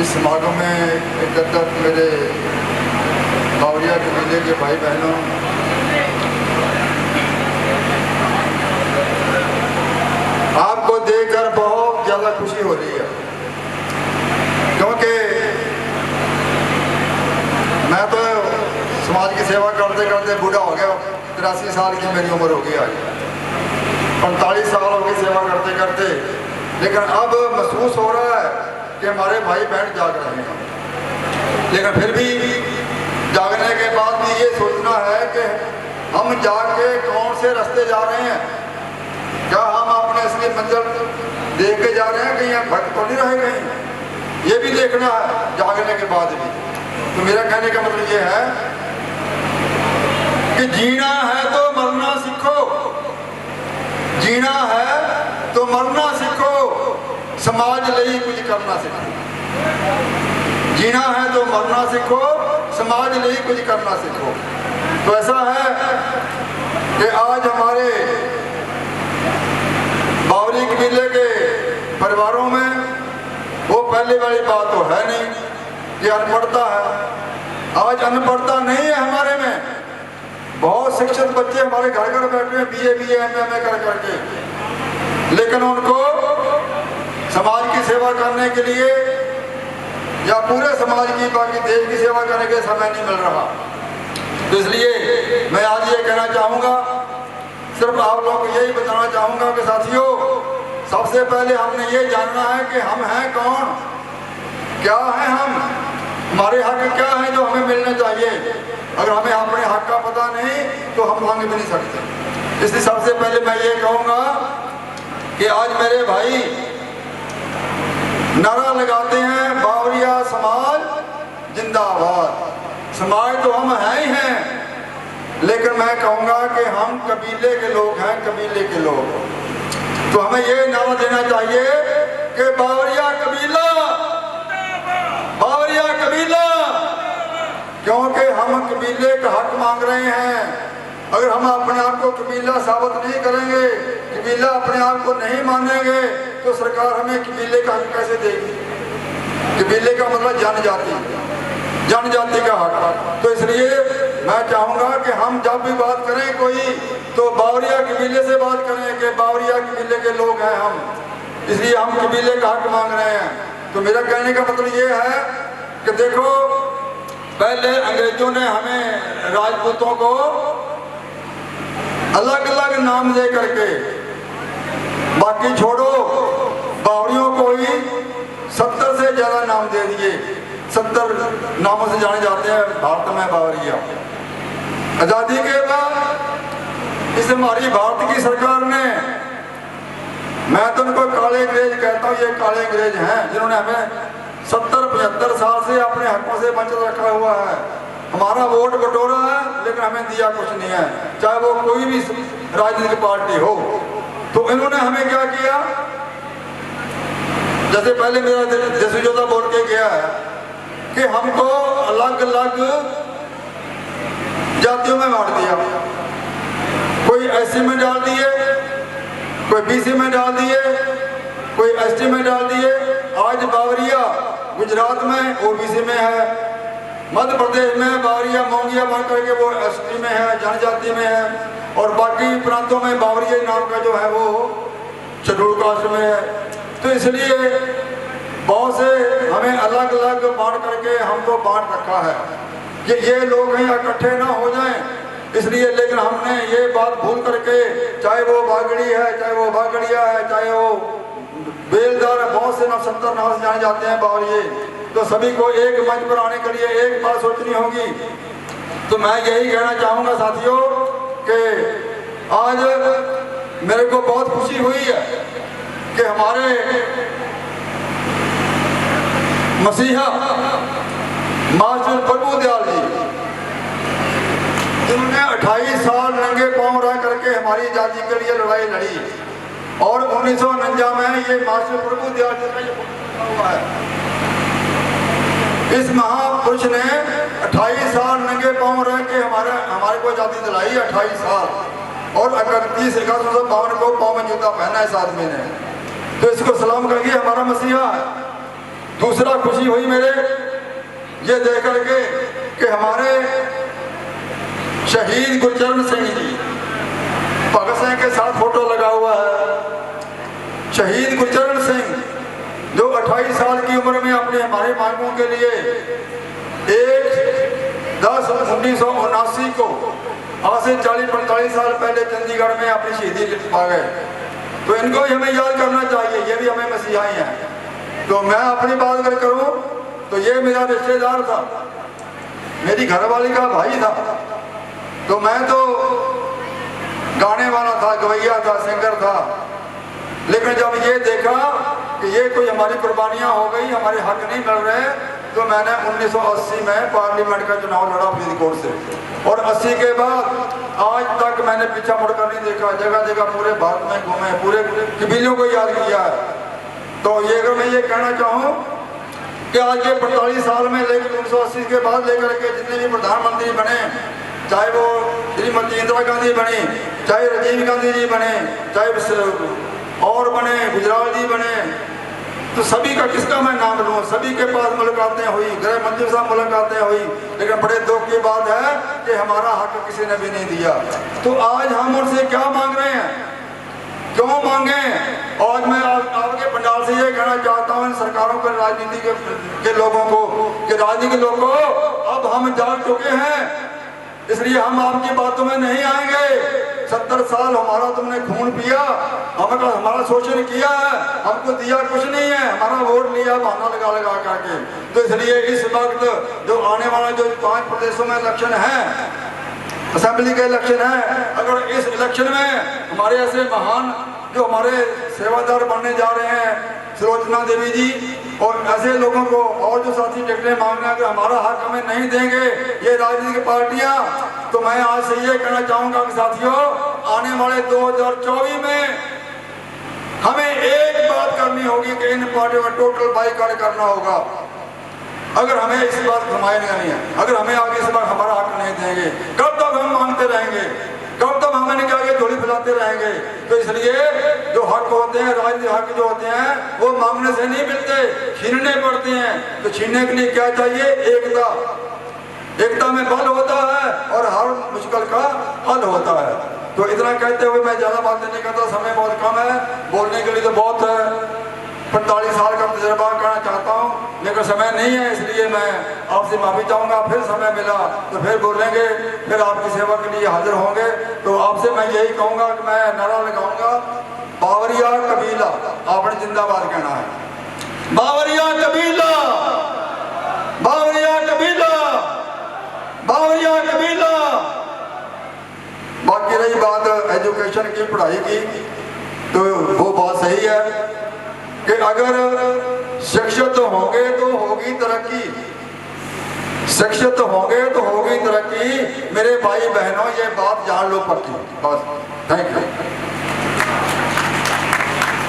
इस समागम में एकत्र मेरे बावरिया कबीले के भाई बहनों, आपको देखकर बहुत ज़्यादा खुशी हो रही है, क्योंकि मैं तो समाज की सेवा करते करते बूढ़ा हो गया। 83 साल की मेरी उम्र हो गई आज, 45 साल हो गई सेवा करते करते, लेकिन अब महसूस हो रहा है कि हमारे भाई बहन जाग रहे हैं। लेकिन फिर भी जागने के बाद भी ये सोचना है कि हम जाग के कौन से रास्ते जा रहे हैं, क्या हम अपने असली मंजिल देख के जा रहे हैं, कहीं यहाँ भटक तो नहीं रहे कहीं, ये भी देखना है जागने के बाद भी। तो मेरा कहने का मतलब ये है कि जीना है तो मरना सीखो, जीना है तो मरना सीखो, समाज लिए कुछ करना सीखो। जीना है तो मरना सीखो, समाज लिए कुछ करना सीखो। तो ऐसा है कि आज हमारे बावरी कबीले के परिवारों में वो पहले वाली बात तो है नहीं कि अनपढ़ता है। आज अनपढ़ता नहीं है हमारे में, बहुत शिक्षित बच्चे हमारे घर घर बैठे हैं, BA MA कर करके, लेकिन उनको समाज की सेवा करने के लिए या पूरे समाज की बाकी देश की सेवा करने के समय नहीं मिल रहा। तो इसलिए मैं आज ये कहना चाहूँगा, सिर्फ आप लोगों को यही बताना चाहूँगा कि साथियों, सबसे पहले हमने ये जानना है कि हम हैं कौन, क्या हैं हम, हमारे हक क्या हैं जो हमें मिलने चाहिए। अगर हमें अपने हक का पता नहीं तो हम मांग भी नहीं सकते। इसलिए सबसे पहले मैं ये कहूँगा कि आज मेरे भाई नारा लगाते हैं, बावरिया समाज जिंदाबाद। समाज तो हम हैं ही हैं, लेकिन मैं कहूँगा कि हम कबीले के लोग हैं, कबीले के लोग। तो हमें ये नारा देना चाहिए कि बावरिया कबीला, बावरिया कबीला, क्योंकि हम कबीले का हक मांग रहे हैं। अगर हम अपने आप को कबीला साबित नहीं करेंगे, कबीला अपने आप को नहीं मानेंगे, तो सरकार हमें कबीले का हक कैसे देगी। कबीले का मतलब जनजाति, जनजाति का हक। तो इसलिए मैं चाहूँगा कि हम जब भी बात करें कोई, तो बावरिया कबीले से बात करें कि बावरिया कबीले के लोग हैं हम, इसलिए हम कबीले का हक मांग रहे हैं। तो मेरा कहने का मतलब ये है कि देखो, पहले अंग्रेजों ने हमें राजपूतों को अलग अलग नाम दे करके, बाकी छोड़ो, बावरियों को ही 70 से ज़्यादा नाम दे दिए। 70 नामों से जाने जाते हैं भारत में बावरिया। आज़ादी के बाद इस हमारी भारत की सरकार ने, मैं तो उनको काले अंग्रेज कहता हूँ, ये काले अंग्रेज हैं जिन्होंने हमें 70-75 साल से अपने हकों से वंचित रखा हुआ है। हमारा वोट बटोरा है, लेकिन हमें दिया कुछ नहीं है, चाहे वो कोई भी राजनीतिक पार्टी हो। तो इन्होंने हमें क्या किया, जैसे पहले मेरा जैसे जोधा बोल के गया है कि हमको अलग अलग जातियों में बांट दिया। कोई SC में डाल दिए, कोई BC में डाल दिए, कोई ST में डाल दिए। आज बावरिया गुजरात में OBC में है, मध्य प्रदेश में बावरिया मोंगिया बन करके वो ST में है, जनजाति में है, और बाकी प्रांतों में बावरिया नाम का जो है वो शेड्यूल कास्ट में है। तो इसलिए बहुत से हमें अलग अलग बांट करके हमको बांट रखा है कि ये लोग कहीं इकट्ठे ना हो जाएं, इसलिए। लेकिन हमने ये बात भूल करके, चाहे वो बागड़ी है, चाहे वो बागड़िया है, चाहे वो बेलदार है, बहुत से 70 नाम से जाने जाते हैं बावरिये, तो सभी को एक मंच पर आने के लिए एक बात सोचनी होगी। तो मैं यही कहना चाहूँगा साथियों कि आज मेरे को बहुत खुशी हुई है कि हमारे मसीहा मास्टर प्रभु दयाल जी, जिन्होंने 28 साल नंगे पांव रह करके हमारी आजादी के लिए लड़ाई लड़ी, और 1949 में ये मास्टर प्रभु दयाल जी का ये हुआ है। इस महापुरुष ने 28 साल नंगे पांव रह के हमारे को आजादी दिलाई, 28 साल, और 31/11/1952 को पांव में जूता पहना इस आदमी ने। तो इसको सलाम करिए, हमारा मसीहा है। दूसरा खुशी हुई मेरे ये देख करके कि हमारे शहीद गुरचरण सिंह जी, भगत सिंह के साथ फोटो लगा हुआ है। शहीद गुरचरण सिंह जो 28 साल की उम्र में अपने हमारे मांगों के लिए 1/10/1979 को आज से 40-45 साल पहले चंडीगढ़ में अपनी शहीदी पा गए। तो इनको ही हमें याद करना चाहिए, ये भी हमें मसीहा ही हैं। तो मैं अपनी बात अगर करूं तो ये मेरा रिश्तेदार था, मेरी घरवाली का भाई था। तो मैं तो गाने वाला था, गवैया था, सिंगर था। लेकिन जब ये देखा कि ये कोई हमारी कुर्बानियां हो गई, हमारे हक नहीं मिल रहे, तो मैंने 1980 में पार्लियामेंट का चुनाव लड़ा फरीदकोट से। और 80 के बाद आज तक मैंने पीछा मुड़कर नहीं देखा, जगह जगह पूरे भारत में घूमे, पूरे कबीलों को याद किया है। तो ये अगर मैं ये कहना चाहूँ कि आज के 45 साल में लेकर 1980 के बाद लेकर के जितने भी प्रधानमंत्री बने, चाहे वो श्रीमती इंदिरा गांधी बनी, चाहे राजीव गांधी जी बने, चाहे और बने, गुजराल जी बने, तो सभी का किसका मैं नाम लूँ? सभी के पास मुलाकातें हुई, गृह मंत्री साहब मुलाकातें हुई, लेकिन बड़े दुख की बात है कि हमारा हक किसी ने भी नहीं दिया। तो आज हम उनसे क्या मांग रहे हैं, क्यों मांगे? और मैं आपके पंडाल से ये कहना चाहता हूँ इन सरकारों के, राजनीति के लोगों को कि राजनीतिक लोगों, अब हम जाग चुके हैं, इसलिए हम आपकी बातों में नहीं आएंगे। 70 साल हमारा तुमने खून पिया, हमारा शोषण किया है, हमको दिया कुछ नहीं है, हमारा वोट लिया बहाना लगा लगा करके। तो इसलिए इस वक्त जो आने वाला जो 5 प्रदेशों में इलेक्शन है, असेंबली के इलेक्शन है, अगर इस इलेक्शन में हमारे ऐसे महान जो हमारे सेवादार बनने जा रहे हैं, सुलोचना देवी जी और ऐसे लोगों को, और जो साथी टिकटें मांग रहे हैं, अगर हमारा हक हमें नहीं देंगे ये राजनीतिक पार्टियां, तो मैं आज से ये कहना चाहूंगा कि साथियों, आने वाले 2024 में हमें एक बात करनी होगी कि इन पार्टियों का टोटल बाइकआउट करना होगा। अगर हमें इस बात घुमाएगा नहीं है, अगर हमें आगे इस बार हमारा हक नहीं देंगे, कब तक हम मांगते रहेंगे, कब तक हम इनके आगे झोली फैलाते रहेंगे? तो इसलिए जो हक होते हैं, राजनीतिक हक जो होते हैं, वो मांगने से नहीं मिलते, छीनने पड़ते हैं। तो छीनने के लिए क्या चाहिए? एकता। एकता में बल होता है और हर मुश्किल का हल होता है। तो इतना कहते हुए मैं ज़्यादा बातें नहीं करता, समय बहुत कम है, बोलने के लिए तो बहुत है, 45 साल का तजर्बा करना चाहता हूँ, लेकिन समय नहीं है, इसलिए मैं आपसे माफ़ी चाहूँगा। फिर समय मिला तो फिर बोलेंगे, फिर आपकी सेवा के लिए हाजिर होंगे। तो आपसे मैं यही कहूँगा कि मैं नारा लगाऊंगा, बावरिया कबीला, आपने जिंदाबाद कहना है, बावरिया कबीला, बावरिया कबीला, बावरिया कबीला। बाकी रही बात एजुकेशन की, पढ़ाई की, तो वो बात सही है कि अगर शिक्षित होंगे तो होगी तरक्की, शिक्षित होंगे तो होगी तरक्की। मेरे भाई बहनों, ये बात जान लो पक्की। बस, थैंक यू।